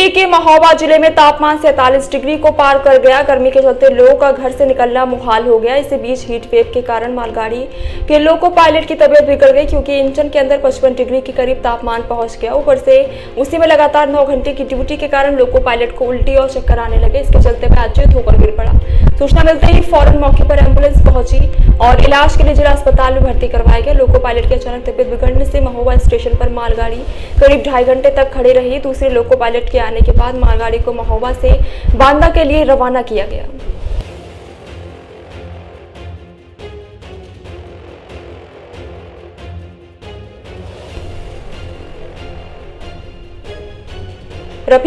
UP के महोबा जिले में तापमान 47 डिग्री को पार कर गया। गर्मी के चलते लोगों का घर से निकलना मुहाल हो गया। इसी बीच हीट वेव के कारण मालगाड़ी के लोको पायलट की तबीयत बिगड़ गई, क्योंकि इंजन के अंदर 55 डिग्री के करीब तापमान पहुंच गया। ऊपर से उसी में लगातार 9 घंटे की ड्यूटी के कारण लोको पायलट को उल्टी और चक्कर आने लगे। इसके चलते वह अचेत होकर गिर पड़ा। सूचना मिलते ही फौरन मौके पर एम्बुलेंस पहुंची और इलाज के लिए जिला अस्पताल में भर्ती करवाया गया। लोको पायलट की अचानक तबीयत बिगड़ने से महोबा स्टेशन पर मालगाड़ी करीब 2.5 घंटे तक खड़ी रही। दूसरे लोको पायलट के आने के बाद मालगाड़ी को महोबा से बांदा के लिए रवाना किया गया।